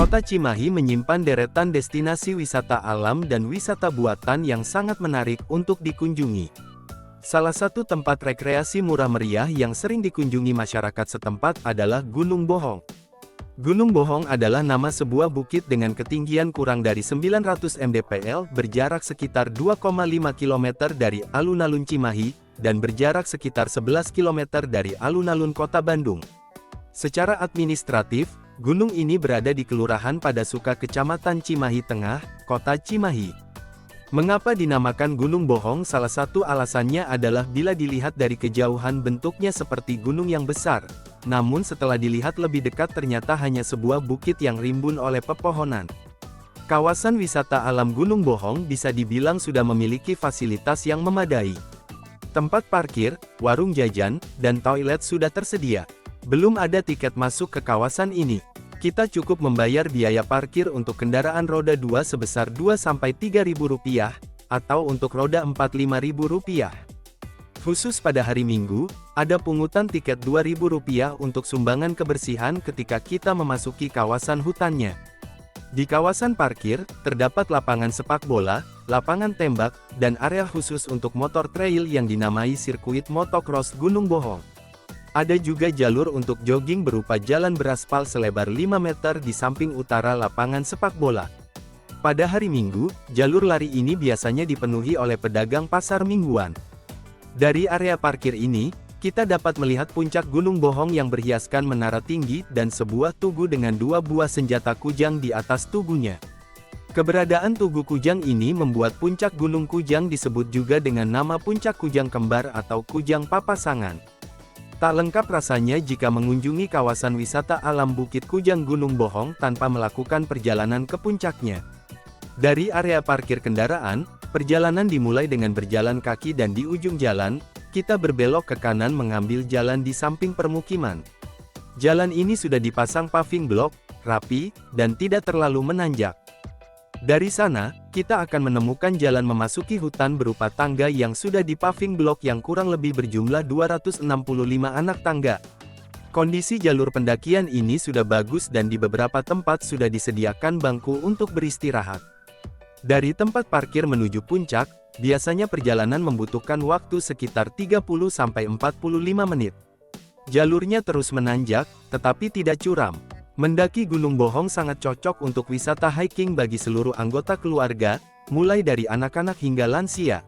Kota Cimahi menyimpan deretan destinasi wisata alam dan wisata buatan yang sangat menarik untuk dikunjungi. Salah satu tempat rekreasi murah meriah yang sering dikunjungi masyarakat setempat adalah Gunung Bohong. Gunung Bohong adalah nama sebuah bukit dengan ketinggian kurang dari 900 mdpl, berjarak sekitar 2,5 km dari alun-alun Cimahi, dan berjarak sekitar 11 km dari alun-alun Kota Bandung. Secara administratif, gunung ini berada di Kelurahan Padasuka, Kecamatan Cimahi Tengah, Kota Cimahi. Mengapa dinamakan Gunung Bohong? Salah satu alasannya adalah bila dilihat dari kejauhan bentuknya seperti gunung yang besar. Namun setelah dilihat lebih dekat ternyata hanya sebuah bukit yang rimbun oleh pepohonan. Kawasan wisata alam Gunung Bohong bisa dibilang sudah memiliki fasilitas yang memadai. Tempat parkir, warung jajan, dan toilet sudah tersedia. Belum ada tiket masuk ke kawasan ini. Kita cukup membayar biaya parkir untuk kendaraan roda 2 sebesar Rp2-3.000, atau untuk roda 4 Rp5.000. Khusus pada hari Minggu, ada pungutan tiket Rp2.000 untuk sumbangan kebersihan ketika kita memasuki kawasan hutannya. Di kawasan parkir, terdapat lapangan sepak bola, lapangan tembak, dan area khusus untuk motor trail yang dinamai sirkuit motocross Gunung Bohong. Ada juga jalur untuk jogging berupa jalan beraspal selebar 5 meter di samping utara lapangan sepak bola. Pada hari Minggu, jalur lari ini biasanya dipenuhi oleh pedagang pasar mingguan. Dari area parkir ini, kita dapat melihat puncak Gunung Bohong yang berhiaskan menara tinggi dan sebuah tugu dengan 2 buah senjata kujang di atas tugunya. Keberadaan Tugu Kujang ini membuat puncak Gunung Kujang disebut juga dengan nama Puncak Kujang Kembar atau Kujang Papasangan. Tak lengkap rasanya jika mengunjungi kawasan wisata alam Bukit Kujang Gunung Bohong tanpa melakukan perjalanan ke puncaknya. Dari area parkir kendaraan, perjalanan dimulai dengan berjalan kaki dan di ujung jalan, kita berbelok ke kanan mengambil jalan di samping permukiman. Jalan ini sudah dipasang paving blok, rapi, dan tidak terlalu menanjak. Dari sana, kita akan menemukan jalan memasuki hutan berupa tangga yang sudah dipaving blok yang kurang lebih berjumlah 265 anak tangga. Kondisi jalur pendakian ini sudah bagus dan di beberapa tempat sudah disediakan bangku untuk beristirahat. Dari tempat parkir menuju puncak, biasanya perjalanan membutuhkan waktu sekitar 30-45 menit. Jalurnya terus menanjak, tetapi tidak curam. Mendaki Gunung Bohong sangat cocok untuk wisata hiking bagi seluruh anggota keluarga, mulai dari anak-anak hingga lansia.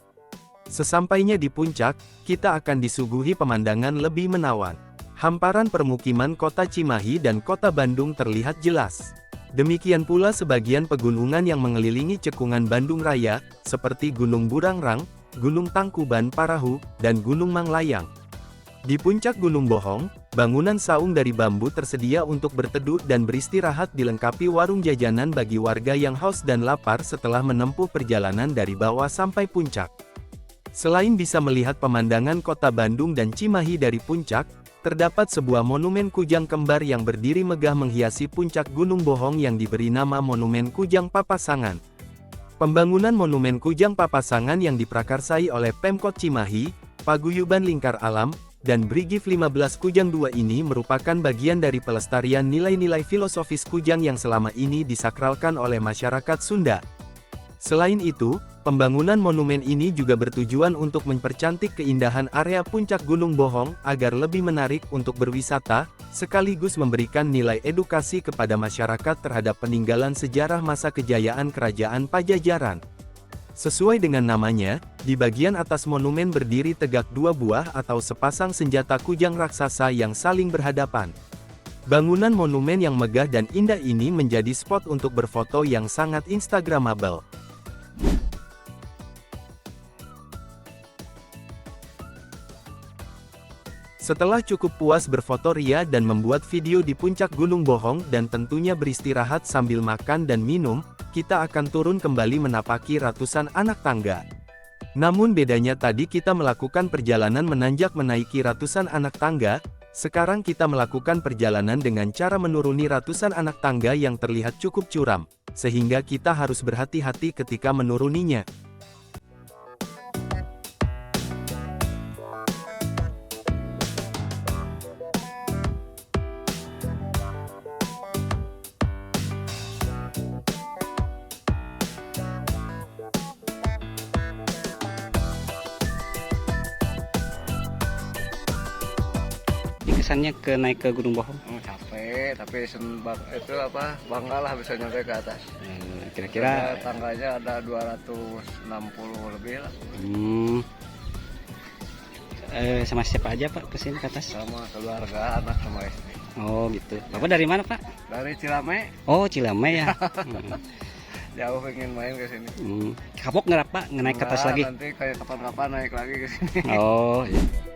Sesampainya di puncak, kita akan disuguhi pemandangan lebih menawan. Hamparan permukiman Kota Cimahi dan Kota Bandung terlihat jelas. Demikian pula sebagian pegunungan yang mengelilingi cekungan Bandung Raya, seperti Gunung Burangrang, Gunung Tangkuban Parahu, dan Gunung Manglayang. Di puncak Gunung Bohong, bangunan saung dari bambu tersedia untuk berteduh dan beristirahat, dilengkapi warung jajanan bagi warga yang haus dan lapar setelah menempuh perjalanan dari bawah sampai puncak. Selain bisa melihat pemandangan Kota Bandung dan Cimahi dari puncak, terdapat sebuah monumen kujang kembar yang berdiri megah menghiasi puncak Gunung Bohong yang diberi nama Monumen Kujang Papasangan. Pembangunan Monumen Kujang Papasangan yang diprakarsai oleh Pemkot Cimahi, Paguyuban Lingkar Alam, dan Brigif 15 Kujang II ini merupakan bagian dari pelestarian nilai-nilai filosofis kujang yang selama ini disakralkan oleh masyarakat Sunda. Selain itu, pembangunan monumen ini juga bertujuan untuk mempercantik keindahan area puncak Gunung Bohong agar lebih menarik untuk berwisata, sekaligus memberikan nilai edukasi kepada masyarakat terhadap peninggalan sejarah masa kejayaan Kerajaan Pajajaran. Sesuai dengan namanya, di bagian atas monumen berdiri tegak 2 buah atau sepasang senjata kujang raksasa yang saling berhadapan. Bangunan monumen yang megah dan indah ini menjadi spot untuk berfoto yang sangat instagramable. Setelah cukup puas berfoto ria dan membuat video di puncak Gunung Bohong dan tentunya beristirahat sambil makan dan minum, kita akan turun kembali menapaki ratusan anak tangga. Namun bedanya tadi kita melakukan perjalanan menanjak menaiki ratusan anak tangga, sekarang kita melakukan perjalanan dengan cara menuruni ratusan anak tangga yang terlihat cukup curam, sehingga kita harus berhati-hati ketika menuruninya. kesannya ke naik ke Gunung Bohong? Capek, tapi itu apa, bangga lah bisa nyampe ke atas. Kira-kira Tangganya ada 260 lebih lah. Sama siapa aja Pak kesini ke atas? Sama keluarga, anak sama istri. Oh gitu. Bapak dari mana Pak? Dari Cilame. Oh Cilame ya. Jauh pengen main ke sini. Kapok nggak Pak naik ke atas lagi? Nanti kayak kapan-kapan naik lagi ke sini. Oh iya.